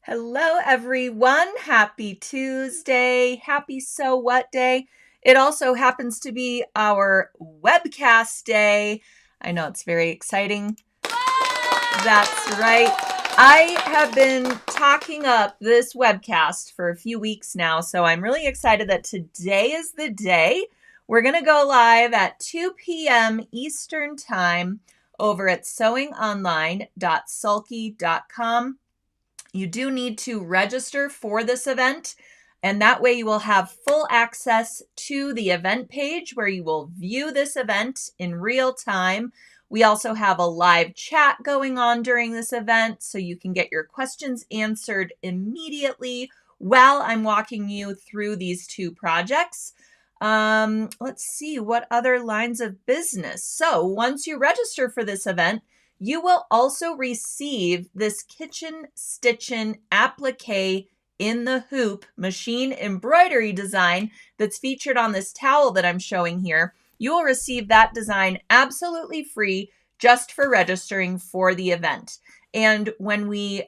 Hello, everyone. Happy Tuesday. Happy So What Day. It also happens to be our Webcast Day. I know it's very exciting. That's right. I have been talking up this webcast for a few weeks now, so I'm really excited that today is the day. We're going to go live at 2 p.m. Eastern Time over at sewingonline.sulky.com. You do need to register for this event, and that way you will have full access to the event page where you will view this event in real time. We also have a live chat going on during this event, so you can get your questions answered immediately while I'm walking you through these two projects. Let's see what other lines of business. So once you register for this event, you will also receive this kitchen stitchin' applique in the hoop machine embroidery design that's featured on this towel that I'm showing here. You will receive that design absolutely free just for registering for the event. And when we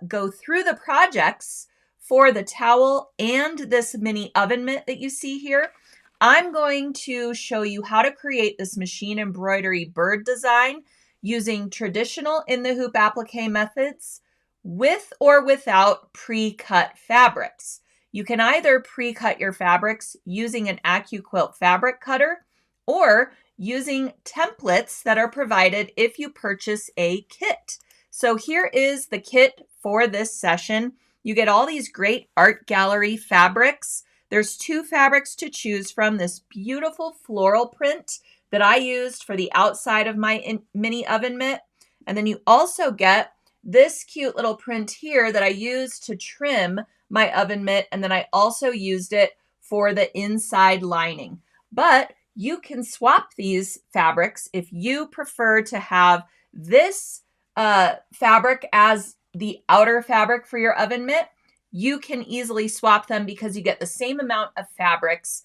go through the projects for the towel and this mini oven mitt that you see here, I'm going to show you how to create this machine embroidery bird design using traditional in the hoop applique methods with or without pre-cut fabrics. You can either pre-cut your fabrics using an AccuQuilt fabric cutter or using templates that are provided if you purchase a kit. So here is the kit for this session. You get all these great art gallery fabrics. There's two fabrics to choose from, this beautiful floral print that I used for the outside of my mini oven mitt. And then you also get this cute little print here that I used to trim my oven mitt. And then I also used it for the inside lining. But you can swap these fabrics if you prefer to have this fabric as the outer fabric for your oven mitt. You can easily swap them because you get the same amount of fabrics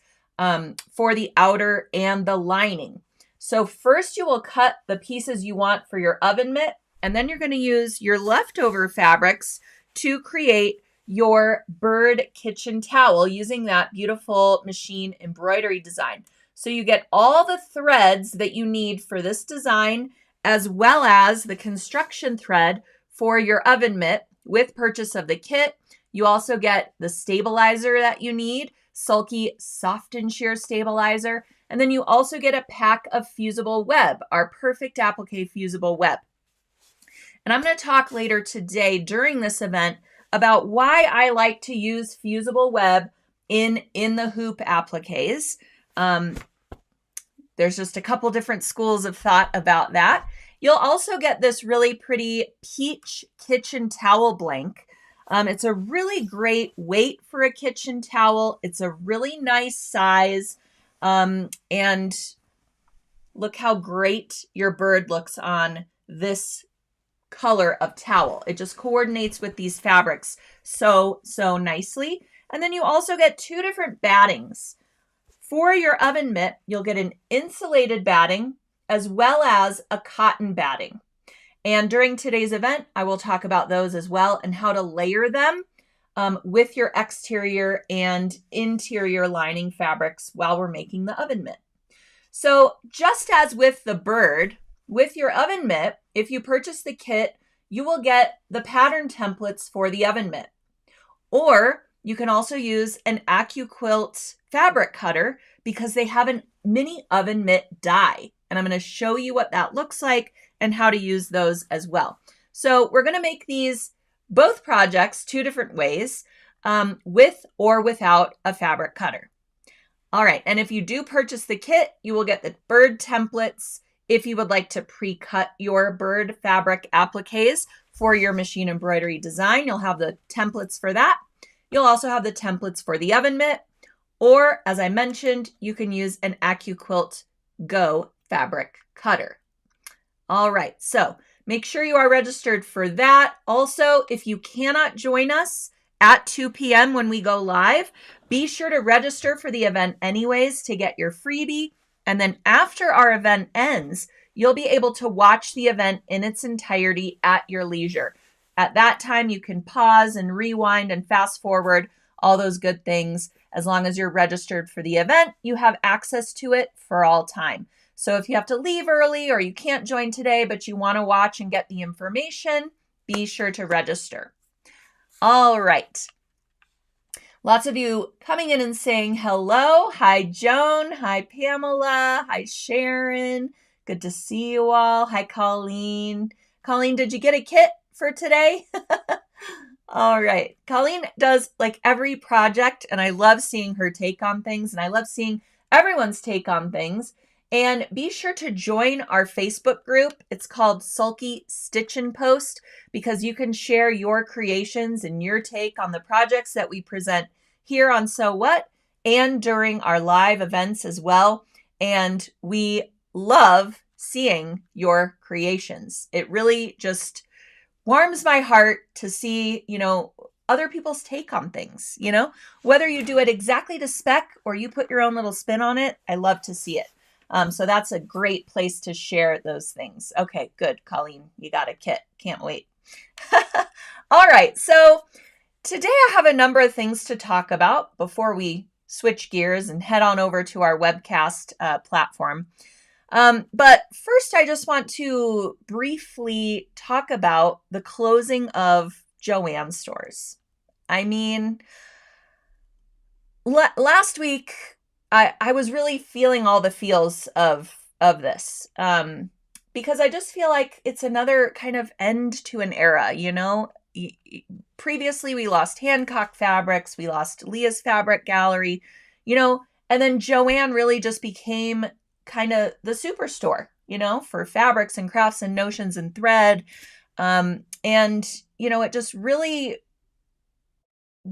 for the outer and the lining. So first you will cut the pieces you want for your oven mitt, and then you're going to use your leftover fabrics to create your bird kitchen towel using that beautiful machine embroidery design. So you get all the threads that you need for this design, as well as the construction thread for your oven mitt with purchase of the kit. You also get the stabilizer that you need, Sulky Soft and Sheer Stabilizer. And then you also get a pack of fusible web, our perfect applique fusible web. And I'm going to talk later today during this event about why I like to use fusible web in the hoop appliques. There's just a couple different schools of thought about that. You'll also get this really pretty peach kitchen towel blank. It's a really great weight for a kitchen towel. It's a really nice size. And look how great your bird looks on this color of towel. It just coordinates with these fabrics so nicely. And then you also get two different battings. For your oven mitt, you'll get an insulated batting as well as a cotton batting. And during today's event, I will talk about those as well and how to layer them with your exterior and interior lining fabrics while we're making the oven mitt. So just as with the bird, with your oven mitt, if you purchase the kit, you will get the pattern templates for the oven mitt. Or you can also use an AccuQuilt fabric cutter because they have a mini oven mitt die. And I'm going to show you what that looks like and how to use those as well. So we're going to make these both projects two different ways, with or without a fabric cutter. All right, and if you do purchase the kit, you will get the bird templates if you would like to pre-cut your bird fabric appliques for your machine embroidery design. You'll have the templates for that. You'll also have the templates for the oven mitt, or as I mentioned, you can use an AccuQuilt Go fabric cutter. All right, so make sure you are registered for that. Also, if you cannot join us at 2 p.m. when we go live, be sure to register for the event anyways to get your freebie. And then after our event ends, you'll be able to watch the event in its entirety at your leisure. at that time, you can pause and rewind and fast forward, all those good things. As long as you're registered for the event, you have access to it for all time. So if you have to leave early or you can't join today, but you want to watch and get the information, be sure to register. All right. Lots of you coming in and saying hello. Hi, Joan. Hi, Pamela. Hi, Sharon. Good to see you all. Hi, Colleen. Colleen, did you get a kit for today? All right. Colleen does like every project, and I love seeing her take on things, and I love seeing everyone's take on things. And be sure to join our Facebook group. It's called Sulky Stitch and Post, because you can share your creations and your take on the projects that we present here on So What and during our live events as well. And we love seeing your creations. It really just warms my heart to see, other people's take on things, whether you do it exactly to spec or you put your own little spin on it. I love to see it. So that's a great place to share those things. Okay, good. Colleen, you got a kit. Can't wait. All right. So today I have a number of things to talk about before we switch gears and head on over to our webcast platform. But first, I just want to briefly talk about the closing of Joann stores. I mean, last week, I was really feeling all the feels of this, because I just feel like it's another kind of end to an era, Previously, we lost Hancock Fabrics, we lost Leah's Fabric Gallery, and then Joann really just became kind of the superstore, for fabrics and crafts and notions and thread. And, it just really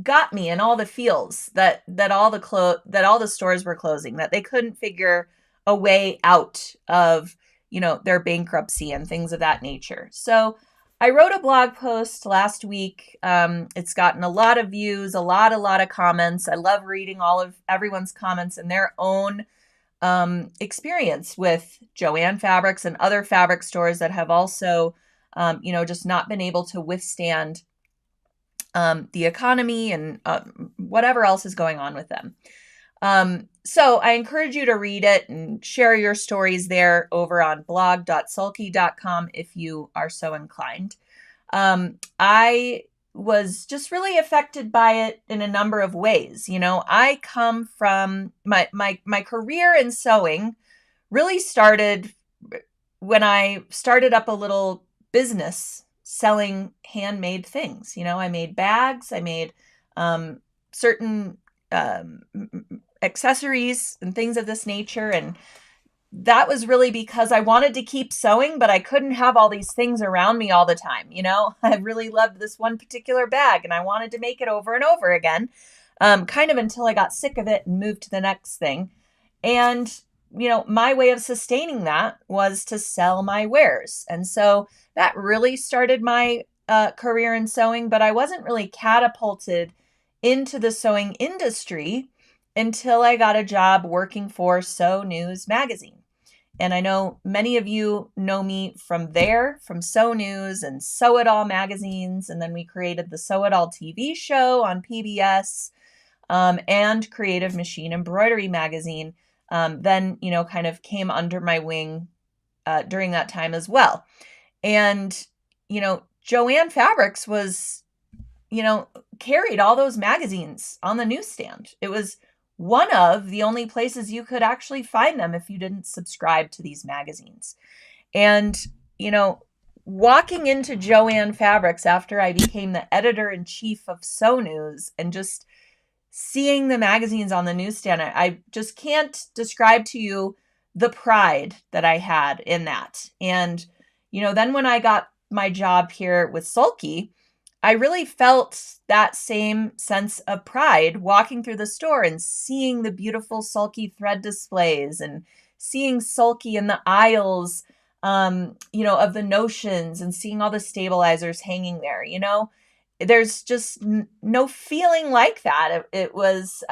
got me in all the feels that all the stores were closing, that they couldn't figure a way out of, their bankruptcy and things of that nature. So I wrote a blog post last week. It's gotten a lot of views, a lot of comments. I love reading all of everyone's comments and their own experience with Joann Fabrics and other fabric stores that have also, just not been able to withstand the economy and whatever else is going on with them. So I encourage you to read it and share your stories there over on blog.sulky.com if you are so inclined. I was just really affected by it in a number of ways. I come from my career in sewing really started when I started up a little business selling handmade things. I made bags, I made certain accessories and things of this nature. And that was really because I wanted to keep sewing, but I couldn't have all these things around me all the time. I really loved this one particular bag and I wanted to make it over and over again, kind of until I got sick of it and moved to the next thing. And, my way of sustaining that was to sell my wares. And so that really started my career in sewing, but I wasn't really catapulted into the sewing industry until I got a job working for Sew News magazine. And I know many of you know me from there, from Sew News and Sew It All magazines. And then we created the Sew It All TV show on PBS, and Creative Machine Embroidery magazine. Then, kind of came under my wing during that time as well. And, Joann Fabrics was, carried all those magazines on the newsstand. It was one of the only places you could actually find them if you didn't subscribe to these magazines. And, walking into Joann Fabrics after I became the editor-in-chief of Sew News and just seeing the magazines on the newsstand, I just can't describe to you the pride that I had in that. And, then when I got my job here with Sulky, I really felt that same sense of pride walking through the store and seeing the beautiful Sulky thread displays and seeing Sulky in the aisles, of the notions and seeing all the stabilizers hanging there. There's just no feeling like that. It was,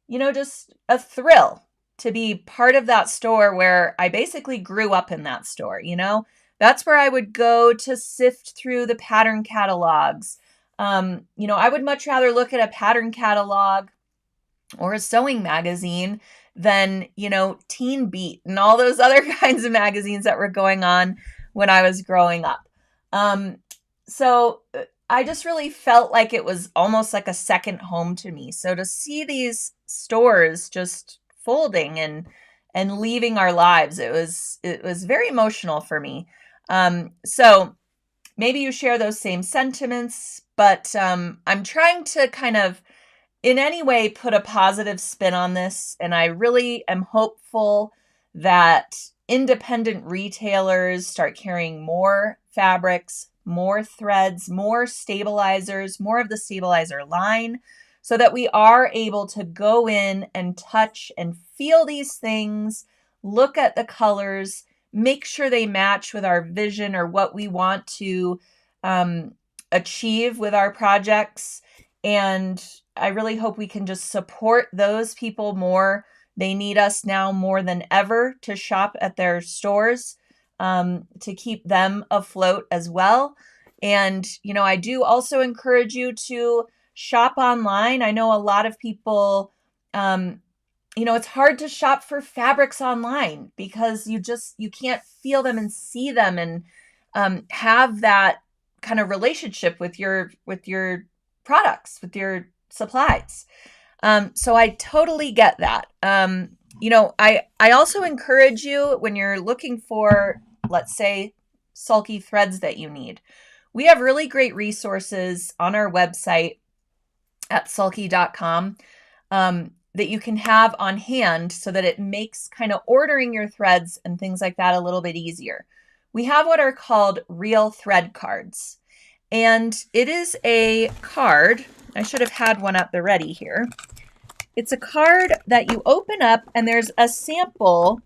just a thrill to be part of that store where I basically grew up in that store. that's where I would go to sift through the pattern catalogs. I would much rather look at a pattern catalog or a sewing magazine than, Teen Beat and all those other kinds of magazines that were going on when I was growing up. So I just really felt like it was almost like a second home to me. So to see these stores just folding and leaving our lives, it was very emotional for me. So maybe you share those same sentiments, but I'm trying to kind of in any way put a positive spin on this. And I really am hopeful that independent retailers start carrying more fabrics, more threads, more stabilizers, more of the stabilizer line, so that we are able to go in and touch and feel these things, look at the colors, make sure they match with our vision or what we want to achieve with our projects. And I really hope we can just support those people more. They need us now more than ever to shop at their stores, to keep them afloat as well. And, I do also encourage you to shop online. I know a lot of people, it's hard to shop for fabrics online because you can't feel them and see them and have that kind of relationship with your products, with your supplies. So I totally get that. I also encourage you when you're looking for, let's say, sulky threads that you need. We have really great resources on our website at sulky.com that you can have on hand so that it makes kind of ordering your threads and things like that a little bit easier. We have what are called real thread cards. And it is a card. I should have had one at the ready here. It's a card that you open up and there's a sample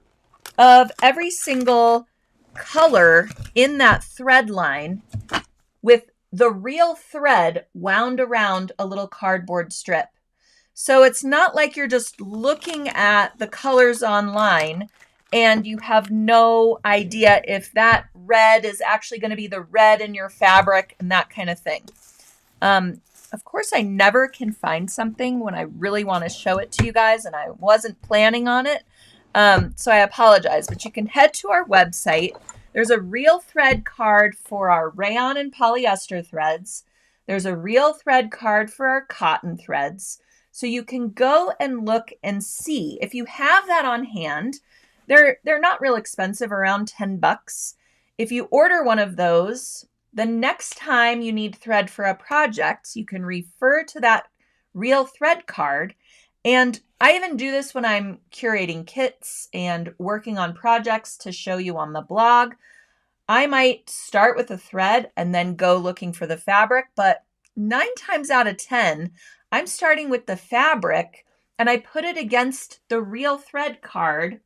of every single color in that thread line with the real thread wound around a little cardboard strip. So it's not like you're just looking at the colors online and you have no idea if that red is actually going to be the red in your fabric and that kind of thing. Of course, I never can find something when I really want to show it to you guys, and I wasn't planning on it. So I apologize, but you can head to our website. There's a real thread card for our rayon and polyester threads. There's a real thread card for our cotton threads. So you can go and look and see. If you have that on hand, they're not real expensive, around $10. If you order one of those, the next time you need thread for a project, you can refer to that real thread card. And I even do this when I'm curating kits and working on projects to show you on the blog. I might start with a thread and then go looking for the fabric, but 9 times out of 10, I'm starting with the fabric and I put it against the real thread card.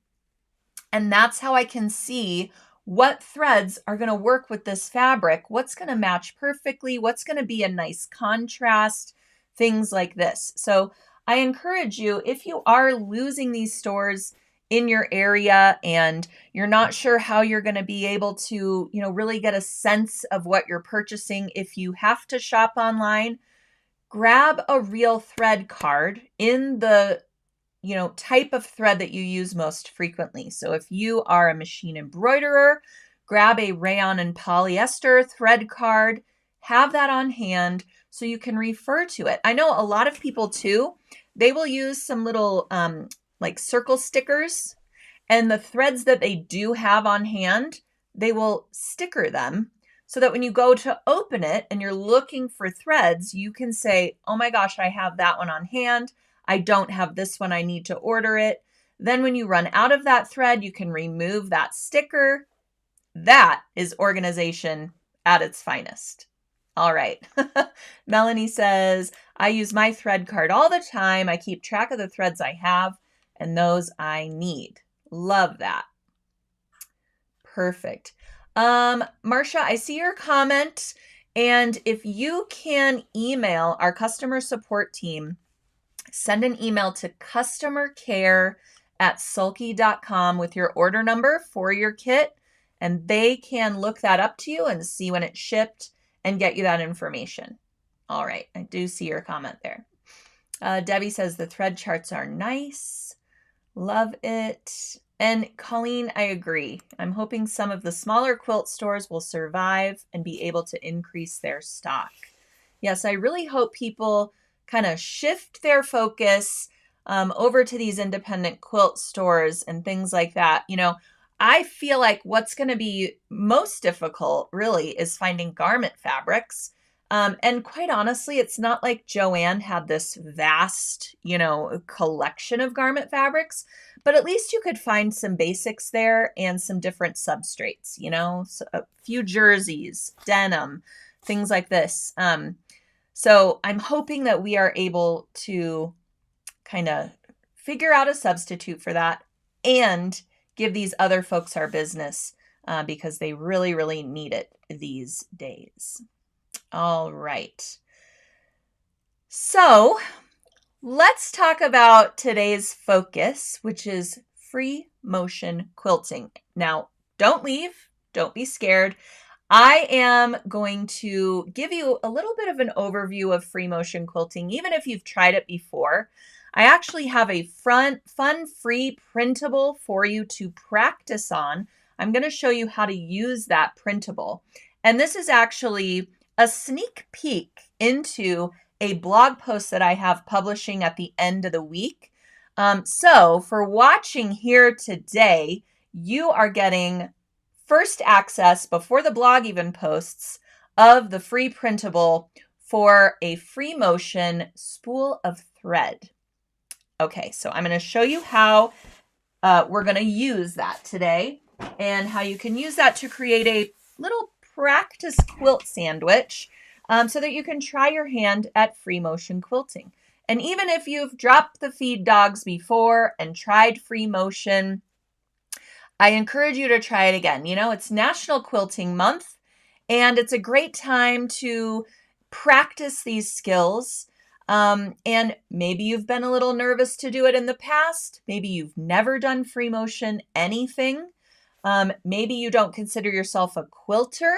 And that's how I can see what threads are going to work with this fabric, what's going to match perfectly, what's going to be a nice contrast, things like this. So I encourage you, if you are losing these stores in your area and you're not sure how you're going to be able to, really get a sense of what you're purchasing, if you have to shop online, grab a real thread card in the type of thread that you use most frequently. So if you are a machine embroiderer, grab a rayon and polyester thread card, have that on hand so you can refer to it. I know a lot of people too, they will use some little like circle stickers, and the threads that they do have on hand, they will sticker them so that when you go to open it and you're looking for threads, you can say, oh my gosh, I have that one on hand. I don't have this one. I need to order it. Then when you run out of that thread, you can remove that sticker. That is organization at its finest. All right. Melanie says, I use my thread card all the time. I keep track of the threads I have and those I need. Love that. Perfect. Marcia, I see your comment. And if you can email our customer support team, send an email to customercare@sulky.com with your order number for your kit, and they can look that up to you and see when it shipped and get you that information. All right, I do see your comment there. Debbie says the thread charts are nice. Love it. And Colleen, I agree. I'm hoping some of the smaller quilt stores will survive and be able to increase their stock. Yes, I really hope people kind of shift their focus over to these independent quilt stores and things like that. You know, I feel like what's going to be most difficult really is finding garment fabrics. And quite honestly, it's not like Joanne had this vast, collection of garment fabrics, but at least you could find some basics there and some different substrates, so a few jerseys, denim, things like this. So I'm hoping that we are able to kind of figure out a substitute for that and give these other folks our business because they really, really need it these days. All right. So let's talk about today's focus, which is free motion quilting. Now, don't leave. Don't be scared. I am going to give you a little bit of an overview of free motion quilting, even if you've tried it before. I actually have a fun, free printable for you to practice on. I'm going to show you how to use that printable. And this is actually a sneak peek into a blog post that I have publishing at the end of the week. So for watching here today, you are getting first access before the blog even posts of the free printable for a free motion spool of thread. Okay, so I'm going to show you how we're going to use that today and how you can use that to create a little practice quilt sandwich so that you can try your hand at free motion quilting. And even if you've dropped the feed dogs before and tried free motion, I encourage you to try it again. It's National Quilting Month, and it's a great time to practice these skills. And maybe you've been a little nervous to do it in the past. Maybe you've never done free motion anything. Maybe you don't consider yourself a quilter.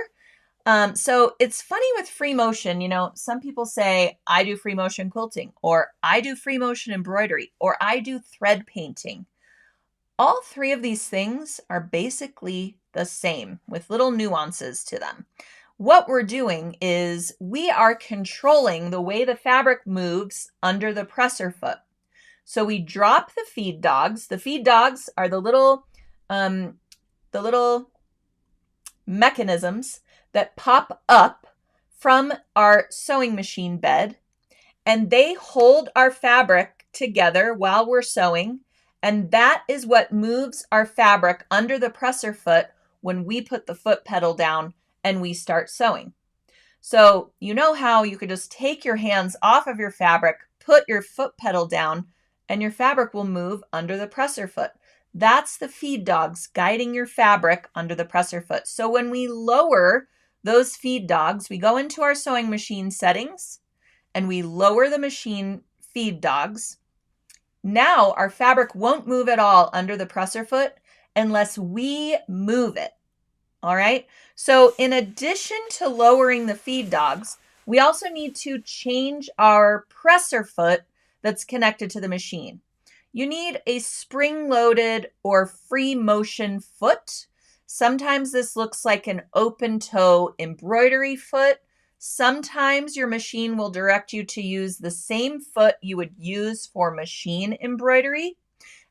So it's funny with free motion, some people say, I do free motion quilting, or I do free motion embroidery, or I do thread painting. All three of these things are basically the same with little nuances to them. What we're doing is we are controlling the way the fabric moves under the presser foot. So we drop the feed dogs. The feed dogs are the little mechanisms that pop up from our sewing machine bed, and they hold our fabric together while we're sewing. And that is what moves our fabric under the presser foot when we put the foot pedal down and we start sewing. So you know how you could just take your hands off of your fabric, put your foot pedal down, and your fabric will move under the presser foot. That's the feed dogs guiding your fabric under the presser foot. So when we lower those feed dogs, we go into our sewing machine settings and we lower the machine feed dogs. Now our fabric won't move at all under the presser foot unless we move it. All right. So in addition to lowering the feed dogs, we also need to change our presser foot that's connected to the machine. You need a spring-loaded or free motion foot. Sometimes this looks like an open toe embroidery foot. Sometimes your machine will direct you to use the same foot you would use for machine embroidery.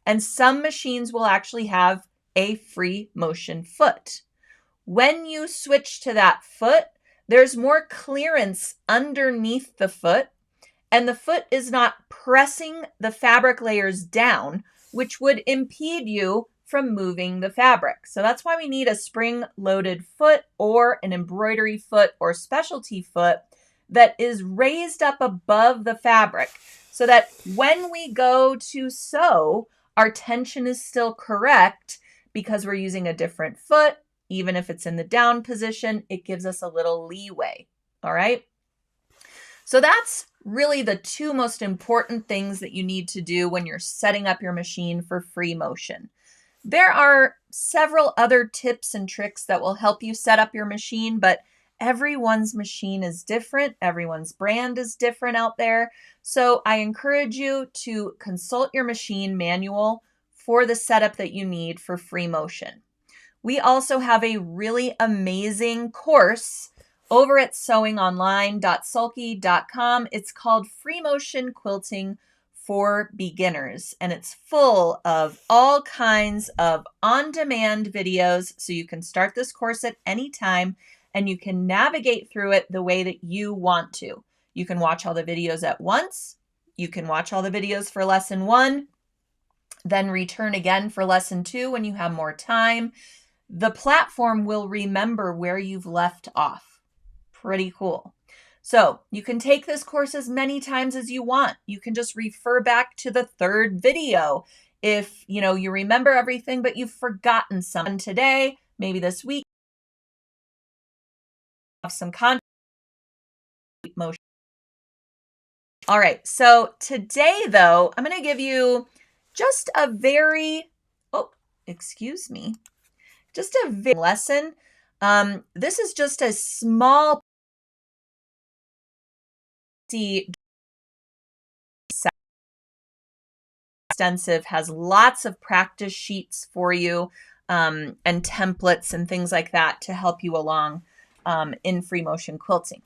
And some machines will actually have a free motion foot. When you switch to that foot, there's more clearance underneath the foot, and the foot is not pressing the fabric layers down, which would impede you from moving the fabric. So that's why we need a spring-loaded foot or an embroidery foot or specialty foot that is raised up above the fabric so that when we go to sew, our tension is still correct because we're using a different foot. Even if it's in the down position, it gives us a little leeway. All right. So that's really the two most important things that you need to do when you're setting up your machine for free motion. There are several other tips and tricks that will help you set up your machine, but everyone's machine is different. Everyone's brand is different out there. So I encourage you to consult your machine manual for the setup that you need for free motion. We also have a really amazing course over at sewingonline.sulky.com. It's called Free Motion Quilting for Beginners, and it's full of all kinds of on-demand videos, so you can start this course at any time and you can navigate through it the way that you want to. You can watch all the videos at once. You can watch all the videos for lesson 1, then return again for lesson 2 when you have more time. The platform will remember where you've left off. Pretty cool. So you can take this course as many times as you want. You can just refer back to the 3rd video. If you remember everything, but you've forgotten something today, maybe this week, have some content motion. All right, so today though, I'm going to give you just a very, just a very lesson. This is just a small extensive, has lots of practice sheets for you and templates and things like that to help you along in free motion quilting.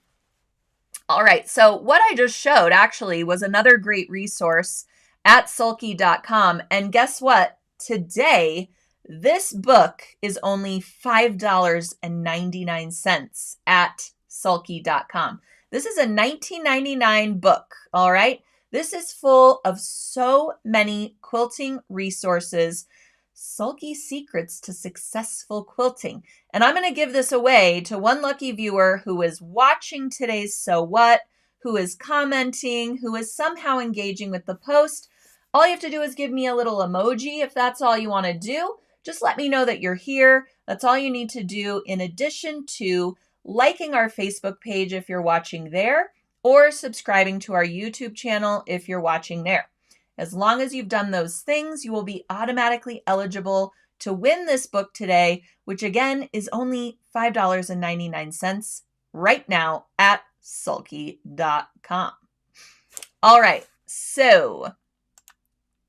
All right, so what I just showed actually was another great resource at sulky.com. And guess what? Today, this book is only $5.99 at sulky.com. This is a $19.99 book, all right? This is full of so many quilting resources, Sulky Secrets to Successful Quilting. And I'm going to give this away to one lucky viewer who is watching today's So What, who is commenting, who is somehow engaging with the post. All you have to do is give me a little emoji if that's all you want to do. Just let me know that you're here. That's all you need to do, in addition to liking our Facebook page if you're watching there, or subscribing to our YouTube channel if you're watching there. As long as you've done those things, you will be automatically eligible to win this book today, which again is only $5.99 right now at sulky.com. All right, so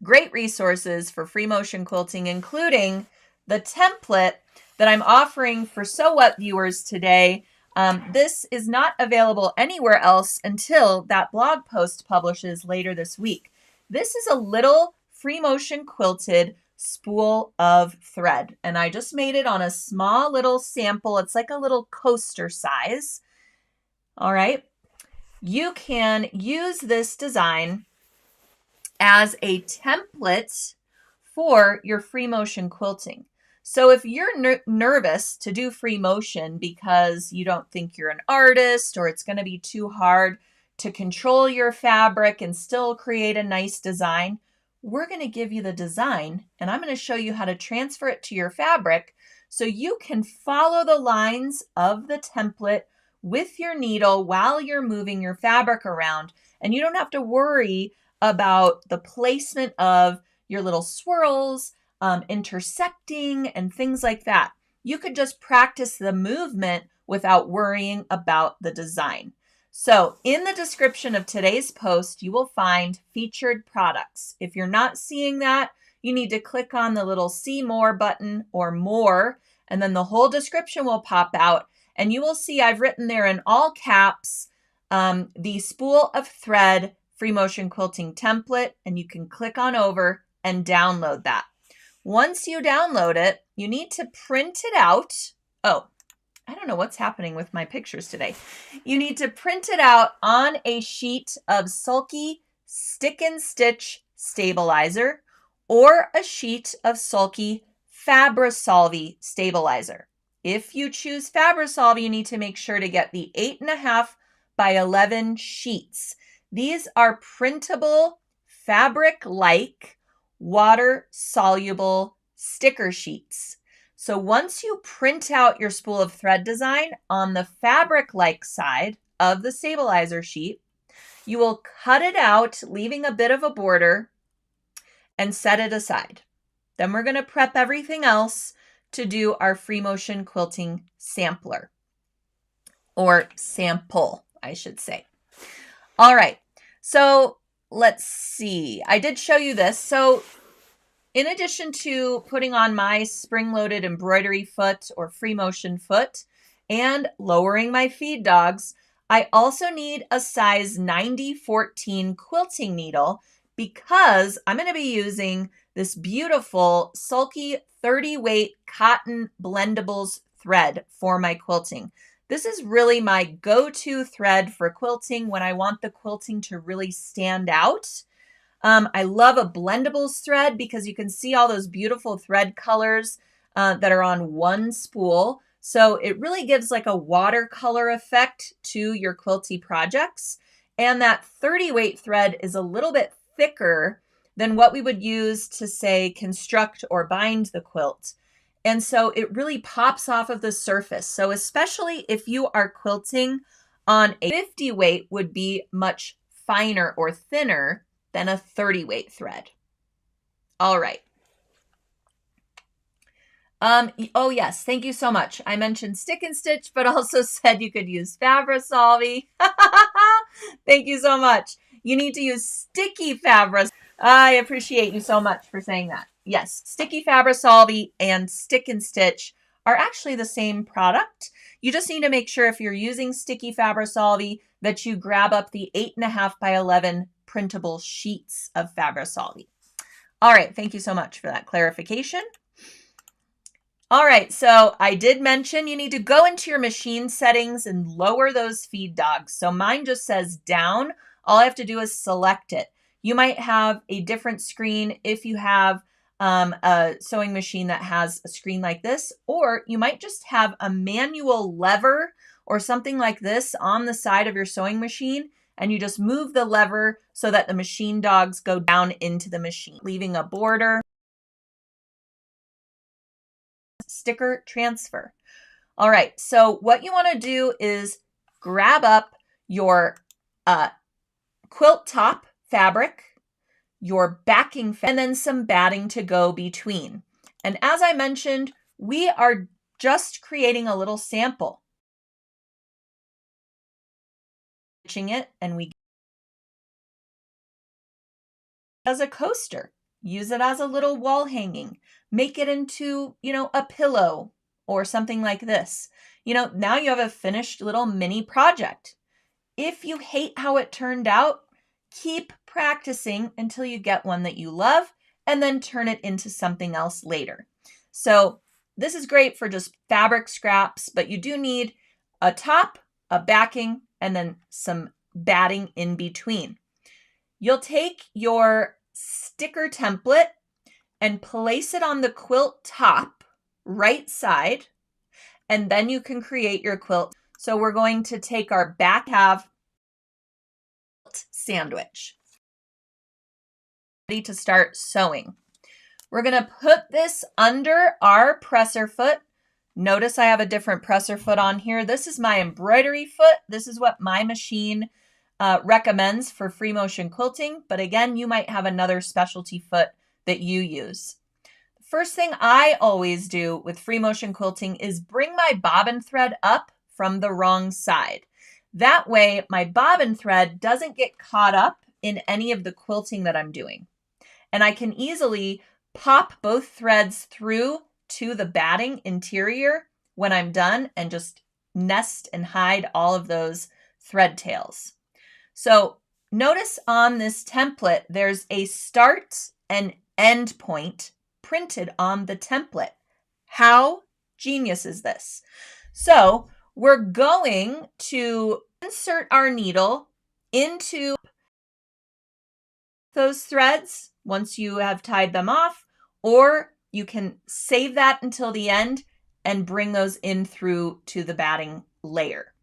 great resources for free motion quilting, including the template that I'm offering for So What viewers today. This is not available anywhere else until that blog post publishes later this week. This is a little free motion quilted spool of thread, and I just made it on a small little sample. It's like a little coaster size. All right. You can use this design as a template for your free motion quilting. So if you're nervous to do free motion because you don't think you're an artist, or it's going to be too hard to control your fabric and still create a nice design, we're going to give you the design, and I'm going to show you how to transfer it to your fabric so you can follow the lines of the template with your needle while you're moving your fabric around, and you don't have to worry about the placement of your little swirls, intersecting, and things like that. You could just practice the movement without worrying about the design. So in the description of today's post, you will find featured products. If you're not seeing that, you need to click on the little See More button or More, and then the whole description will pop out, and you will see I've written there in all caps the spool of thread free motion quilting template, and you can click on over and download that. Once you download it, you need to print it out. Oh, I don't know what's happening with my pictures today. You need to print it out on a sheet of Sulky Stick and Stitch Stabilizer or a sheet of Sulky Fabri-Solvi Stabilizer. If you choose Fabri-Solvi, you need to make sure to get the 8.5 by 11 sheets. These are printable, fabric-like, water-soluble sticker sheets. So once you print out your spool of thread design on the fabric-like side of the stabilizer sheet, you will cut it out, leaving a bit of a border, and set it aside. Then we're going to prep everything else to do our free motion quilting sampler, or sample, I should say. All right, so let's see. I did show you this. So in addition to putting on my spring-loaded embroidery foot or free motion foot and lowering my feed dogs, I also need a size 90-14 quilting needle because I'm going to be using this beautiful Sulky 30 weight cotton blendables thread for my quilting. This is really my go-to thread for quilting when I want the quilting to really stand out. I love a blendables thread because you can see all those beautiful thread colors that are on one spool. So it really gives like a watercolor effect to your quilty projects. And that 30 weight thread is a little bit thicker than what we would use to, say, construct or bind the quilt. And so it really pops off of the surface. So especially if you are quilting on a 50 weight would be much finer or thinner than a 30 weight thread. All right. Oh yes, thank you so much. I mentioned stick and stitch, but also said you could use Fabra-Solvy. Thank you so much. You need to use sticky Fabra. I appreciate you so much for saying that. Yes, sticky Fabra-Solvy and stick and stitch are actually the same product. You just need to make sure if you're using sticky Fabra-Solvy that you grab up the 8.5 by 11 printable sheets of Fabra-Solvy. All right, thank you so much for that clarification. All right, so I did mention you need to go into your machine settings and lower those feed dogs. So mine just says down. All I have to do is select it. You might have a different screen if you have a sewing machine that has a screen like this, or you might just have a manual lever or something like this on the side of your sewing machine, and you just move the lever so that the machine dogs go down into the machine, leaving a border. Sticker transfer. All right, so what you want to do is grab up your quilt top fabric, your backing, and then some batting to go between. And as I mentioned, we are just creating a little sample. It, and we as a coaster, use it as a little wall hanging, make it into, a pillow or something like this. Now you have a finished little mini project. If you hate how it turned out, keep practicing until you get one that you love and then turn it into something else later. So this is great for just fabric scraps, but you do need a top, a backing, and then some batting in between. You'll take your sticker template and place it on the quilt top right side, and then you can create your quilt. So we're going to take our back half sandwich. Ready to start sewing. We're going to put this under our presser foot. Notice I have a different presser foot on here. This is my embroidery foot. This is what my machine recommends for free motion quilting. But again, you might have another specialty foot that you use. The first thing I always do with free motion quilting is bring my bobbin thread up from the wrong side. That way, my bobbin thread doesn't get caught up in any of the quilting that I'm doing. And I can easily pop both threads through to the batting interior when I'm done and just nest and hide all of those thread tails. So notice on this template, there's a start and end point printed on the template. How genius is this? So we're going to insert our needle into those threads once you have tied them off, or you can save that until the end and bring those in through to the batting layer.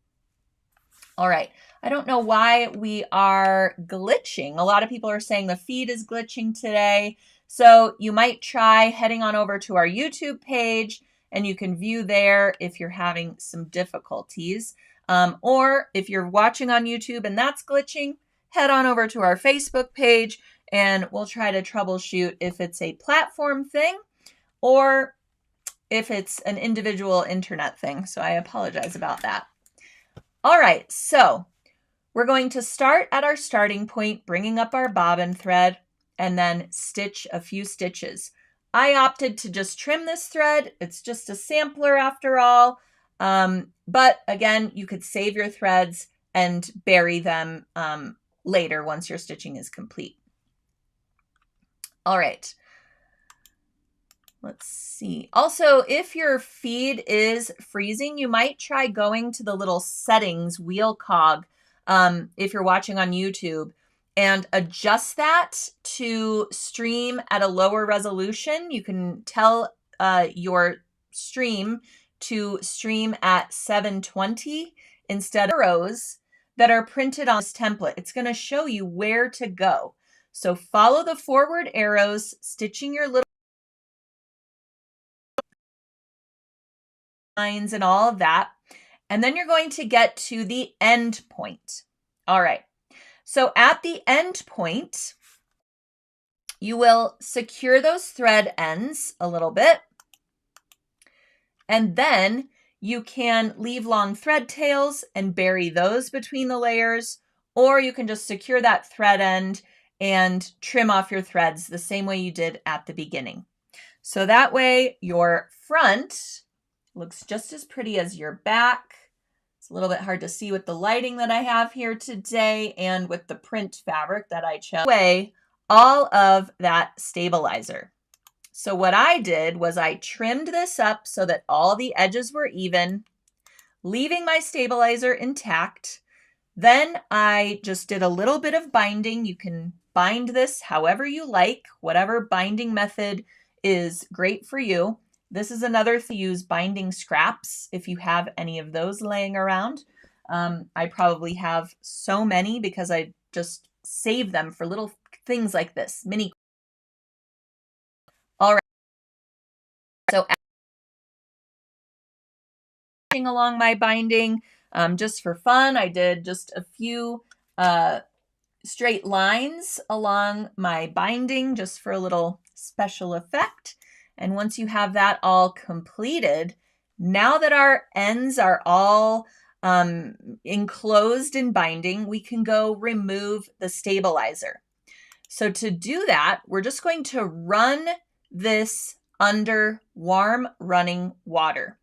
All right, I don't know why we are glitching. A lot of people are saying the feed is glitching today. So you might try heading on over to our YouTube page and you can view there if you're having some difficulties. Or if you're watching on YouTube and that's glitching, head on over to our Facebook page and we'll try to troubleshoot if it's a platform thing or if it's an individual internet thing, so I apologize about that. All right, so we're going to start at our starting point, bringing up our bobbin thread, and then stitch a few stitches. I opted to just trim this thread. It's just a sampler after all. But again, you could save your threads and bury them later once your stitching is complete. All right. Let's see. Also, if your feed is freezing, you might try going to the little settings wheel cog if you're watching on YouTube and adjust that to stream at a lower resolution. You can tell your stream to stream at 720 instead of arrows that are printed on this template. It's going to show you where to go. So follow the forward arrows, stitching your little lines and all of that. And then you're going to get to the end point. All right. So at the end point, you will secure those thread ends a little bit. And then you can leave long thread tails and bury those between the layers, or you can just secure that thread end and trim off your threads the same way you did at the beginning. So that way your front looks just as pretty as your back. It's a little bit hard to see with the lighting that I have here today and with the print fabric that I chose. Away all of that stabilizer. So what I did was I trimmed this up so that all the edges were even, leaving my stabilizer intact. Then I just did a little bit of binding. You can bind this however you like, whatever binding method is great for you. This is another thing to use binding scraps if you have any of those laying around. I probably have so many because I just save them for little things like this, mini. All right. So along my binding, just for fun, I did just a few straight lines along my binding just for a little special effect. And once you have that all completed, now that our ends are all enclosed in binding, we can go remove the stabilizer. So to do that, we're just going to run this under warm running water.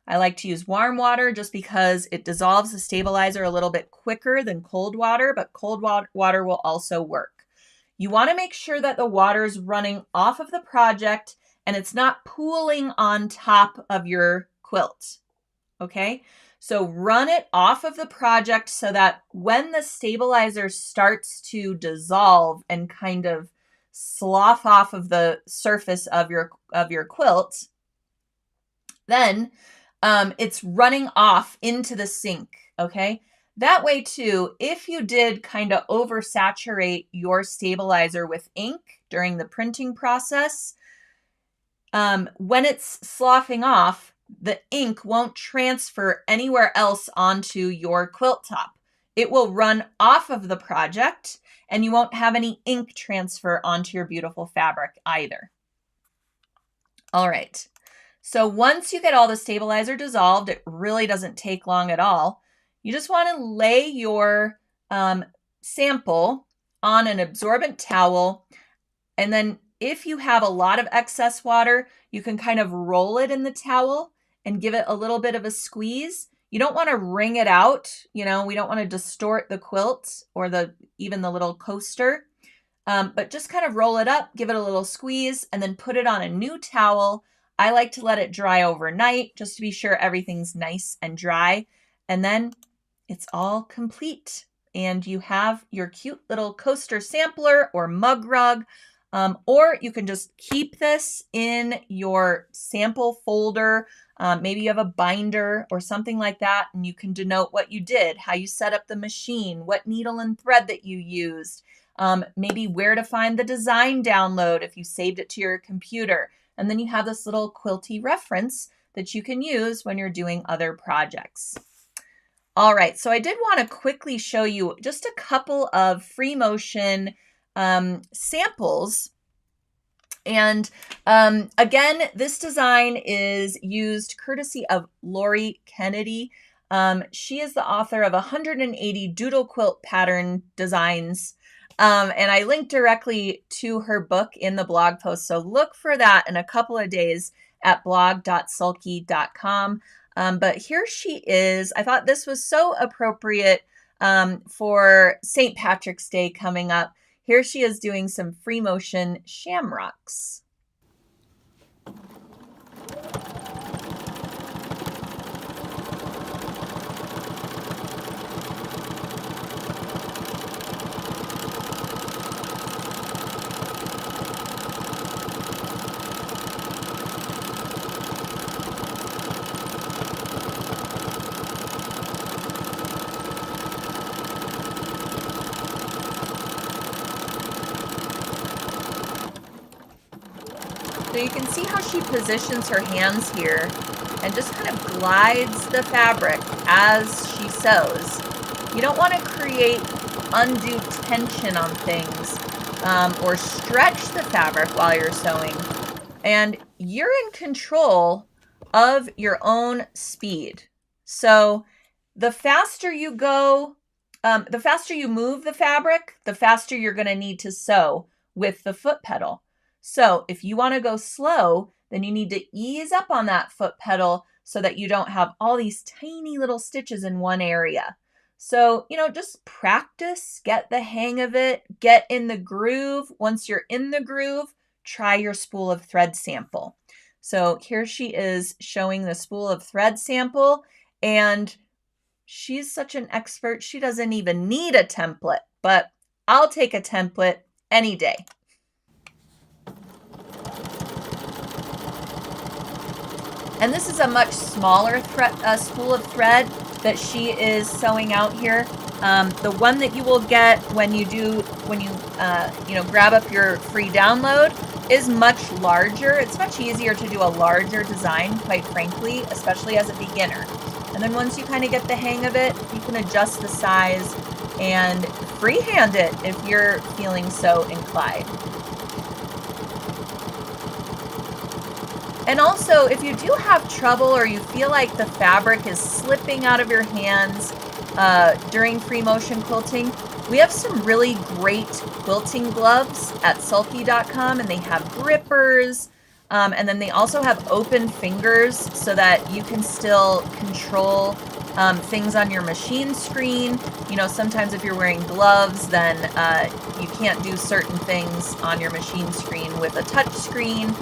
I like to use warm water just because it dissolves the stabilizer a little bit quicker than cold water, but cold water will also work. You want to make sure that the water is running off of the project and it's not pooling on top of your quilt. Okay, so run it off of the project so that when the stabilizer starts to dissolve and kind of slough off of the surface of your quilt, then it's running off into the sink, okay? That way too, if you did kind of oversaturate your stabilizer with ink during the printing process, when it's sloughing off, the ink won't transfer anywhere else onto your quilt top. It will run off of the project and you won't have any ink transfer onto your beautiful fabric either. All right. So once you get all the stabilizer dissolved, it really doesn't take long at all. You just want to lay your sample on an absorbent towel. And then if you have a lot of excess water, you can kind of roll it in the towel and give it a little bit of a squeeze. You don't want to wring it out. You know, we don't want to distort the quilt or even the little coaster. But just kind of roll it up, give it a little squeeze, and then put it on a new towel. I like to let it dry overnight just to be sure everything's nice and dry. And then it's all complete. And you have your cute little coaster sampler or mug rug. Or you can just keep this in your sample folder. Maybe you have a binder or something like that, and you can denote what you did, how you set up the machine, what needle and thread that you used, maybe where to find the design download if you saved it to your computer. And then you have this little quilty reference that you can use when you're doing other projects. All right, so I did want to quickly show you just a couple of free motion samples And again, this design is used courtesy of Lori Kennedy. She is the author of 180 doodle quilt pattern designs. And I linked directly to her book in the blog post. So look for that in a couple of days at blog.sulky.com. But here she is. I thought this was so appropriate for St. Patrick's Day coming up. Here she is doing some free motion shamrocks. So you can see how she positions her hands here and just kind of glides the fabric as she sews. You don't want to create undue tension on things or stretch the fabric while you're sewing. And you're in control of your own speed. So the faster you go, the faster you move the fabric, the faster you're going to need to sew with the foot pedal. So if you want to go slow, then you need to ease up on that foot pedal so that you don't have all these tiny little stitches in one area. So, just practice, get the hang of it, get in the groove. Once you're in the groove, try your spool of thread sample. So here she is showing the spool of thread sample, and she's such an expert, she doesn't even need a template, but I'll take a template any day. And this is a much smaller spool of thread that she is sewing out here. The one that you will get when you grab up your free download is much larger. It's much easier to do a larger design, quite frankly, especially as a beginner. And then once you kind of get the hang of it, you can adjust the size and freehand it if you're feeling so inclined. And also, if you do have trouble or you feel like the fabric is slipping out of your hands during free motion quilting, we have some really great quilting gloves at sulky.com, and they have grippers, and then they also have open fingers so that you can still control things on your machine screen. Sometimes if you're wearing gloves, then you can't do certain things on your machine screen with a touch screen.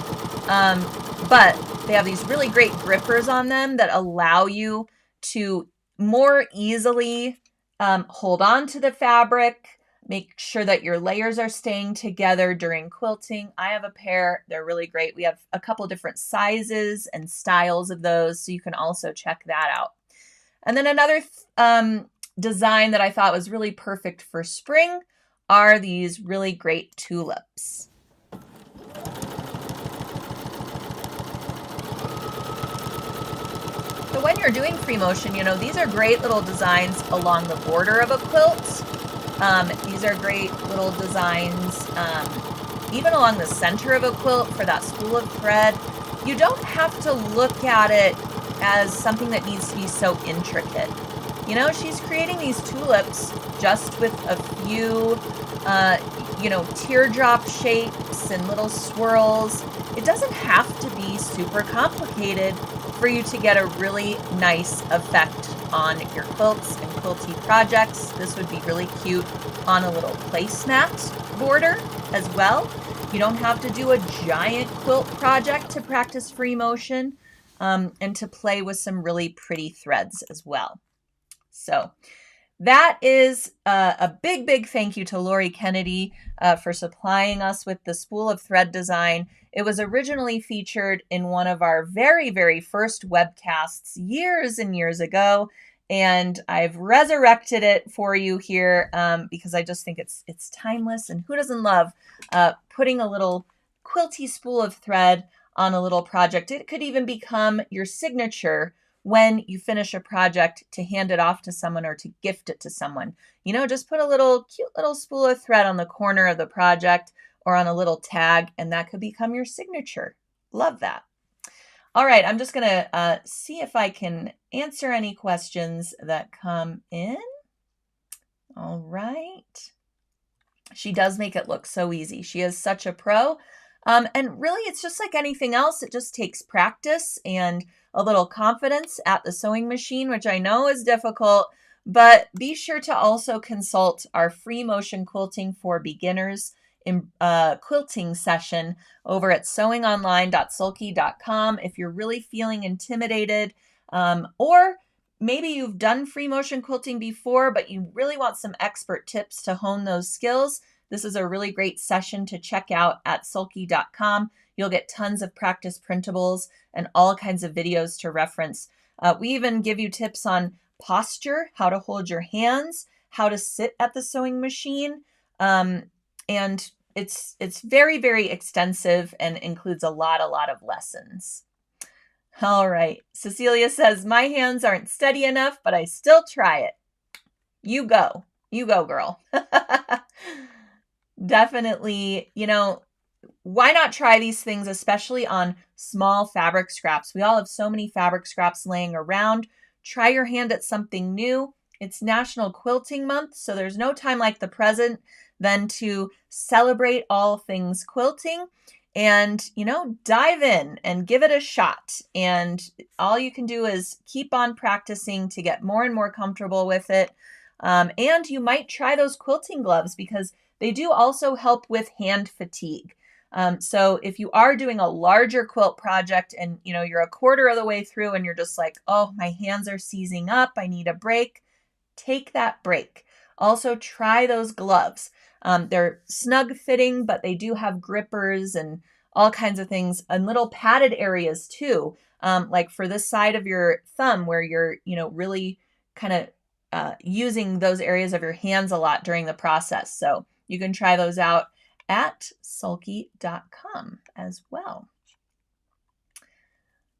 But they have these really great grippers on them that allow you to more easily hold on to the fabric, make sure that your layers are staying together during quilting. I have a pair. They're really great. We have a couple different sizes and styles of those, so you can also check that out. And then another design that I thought was really perfect for spring are these really great tulips. So when you're doing free motion, these are great little designs along the border of a quilt. These are great little designs even along the center of a quilt for that spool of thread. You don't have to look at it as something that needs to be so intricate. She's creating these tulips just with a few, teardrop shapes and little swirls. It doesn't have to be super complicated for you to get a really nice effect on your quilts and quilty projects. This would be really cute on a little placemat border as well. You don't have to do a giant quilt project to practice free motion and to play with some really pretty threads as well. So that is a big, big thank you to Lori Kennedy for supplying us with the spool of thread design. It was originally featured in one of our very, very first webcasts years and years ago, and I've resurrected it for you here because I just think it's timeless, and who doesn't love putting a little quilty spool of thread on a little project? It could even become your signature when you finish a project to hand it off to someone or to gift it to someone. Just put a cute little spool of thread on the corner of the project or on a little tag, and that could become your signature. Love that. All right, I'm just going to see if I can answer any questions that come in. All right. She does make it look so easy. She is such a pro. And really, it's just like anything else. It just takes practice and a little confidence at the sewing machine, which I know is difficult. But be sure to also consult our free motion quilting for beginners in quilting session over at sewingonline.sulky.com if you're really feeling intimidated, or maybe you've done free motion quilting before, but you really want some expert tips to hone those skills. This is a really great session to check out at sulky.com. You'll get tons of practice printables and all kinds of videos to reference. We even give you tips on posture, how to hold your hands, how to sit at the sewing machine. And it's very, very extensive and includes a lot of lessons. All right. Cecilia says, my hands aren't steady enough, but I still try it. You go. You go, girl. Definitely, why not try these things, especially on small fabric scraps? We all have so many fabric scraps laying around. Try your hand at something new. It's National Quilting Month, so there's no time like the present than to celebrate all things quilting and, dive in and give it a shot. And all you can do is keep on practicing to get more and more comfortable with it. And you might try those quilting gloves because they do also help with hand fatigue. So if you are doing a larger quilt project and, you're a quarter of the way through and you're just like, oh, my hands are seizing up, I need a break, take that break. Also try those gloves. They're snug fitting, but they do have grippers and all kinds of things and little padded areas too. Like for this side of your thumb where you're, really kind of using those areas of your hands a lot during the process. So you can try those out at sulky.com as well.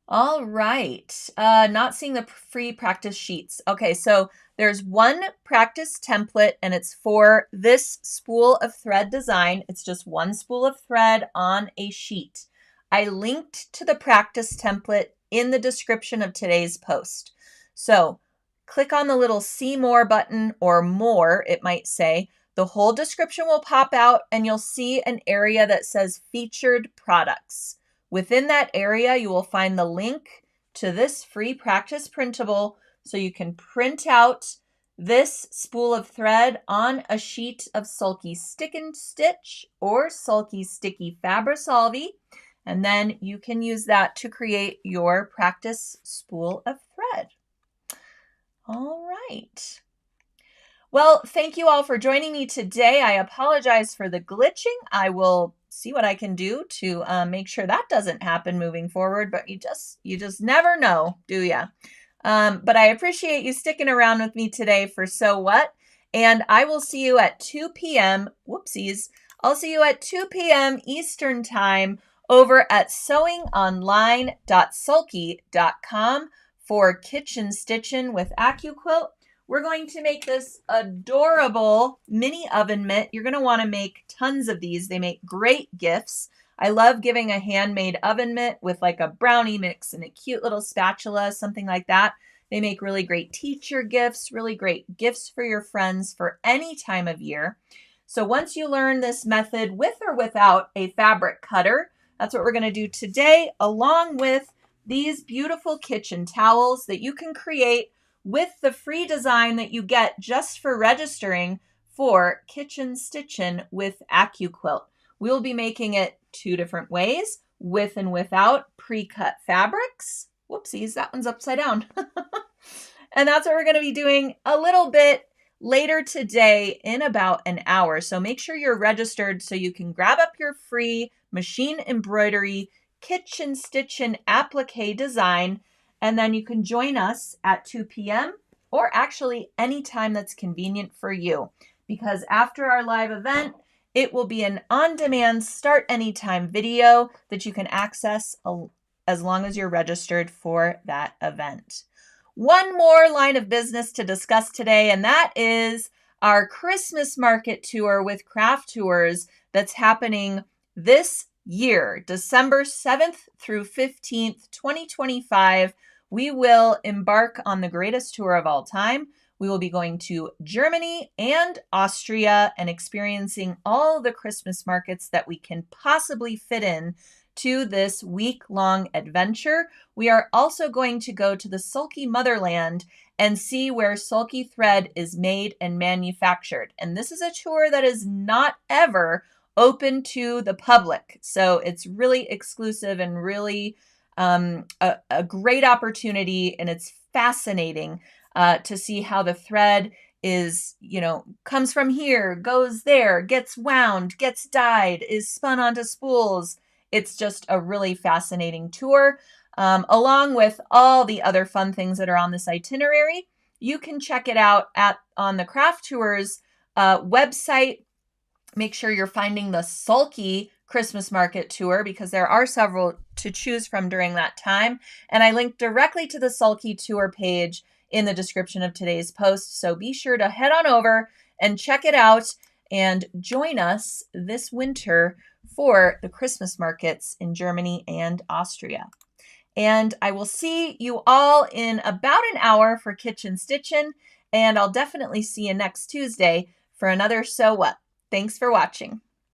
All right. Not seeing the free practice sheets. Okay, so there's one practice template and it's for this spool of thread design. It's just one spool of thread on a sheet. I linked to the practice template in the description of today's post. So click on the little see more button, or more, it might say. The whole description will pop out and you'll see an area that says featured products. Within that area, you will find the link to this free practice printable so you can print out this spool of thread on a sheet of Sulky Stick and Stitch or Sulky Sticky Fabrisolvi, and then you can use that to create your practice spool of thread. All right. Well, thank you all for joining me today. I apologize for the glitching. I will see what I can do to make sure that doesn't happen moving forward, but you just never know, do ya? But I appreciate you sticking around with me today for So What, and I will see you at 2 p.m. Whoopsies. I'll see you at 2 p.m. Eastern Time over at sewingonline.sulky.com for Kitchen Stitchin' with AccuQuilt. We're going to make this adorable mini oven mitt. You're going to want to make tons of these. They make great gifts. I love giving a handmade oven mitt with like a brownie mix and a cute little spatula, something like that. They make really great teacher gifts, really great gifts for your friends for any time of year. So once you learn this method with or without a fabric cutter, that's what we're going to do today, along with these beautiful kitchen towels that you can create with the free design that you get just for registering for Kitchen Stitchin' with AccuQuilt. We'll be making it 2 different ways, with and without pre-cut fabrics. Whoopsies, that one's upside down. And that's what we're going to be doing a little bit later today in about an hour. So make sure you're registered so you can grab up your free machine embroidery Kitchen Stitchin' applique design. And then you can join us at 2 p.m. or actually any time that's convenient for you. Because after our live event, it will be an on-demand start anytime video that you can access as long as you're registered for that event. One more line of business to discuss today, and that is our Christmas market tour with Craft Tours that's happening this year, December 7th through 15th, 2025. We will embark on the greatest tour of all time. We will be going to Germany and Austria and experiencing all the Christmas markets that we can possibly fit in to this week-long adventure. We are also going to go to the Sulky motherland and see where Sulky thread is made and manufactured. And this is a tour that is not ever open to the public. So it's really exclusive and really a great opportunity. And it's fascinating to see how the thread is, comes from here, goes there, gets wound, gets dyed, is spun onto spools. It's just a really fascinating tour. Along with all the other fun things that are on this itinerary. You can check it out on the Craft Tours website. Make sure you're finding the Sulky Christmas Market Tour because there are several to choose from during that time. And I linked directly to the Sulky Tour page in the description of today's post. So be sure to head on over and check it out and join us this winter for the Christmas markets in Germany and Austria. And I will see you all in about an hour for Kitchen Stitchin', and I'll definitely see you next Tuesday for another So What. Thanks for watching.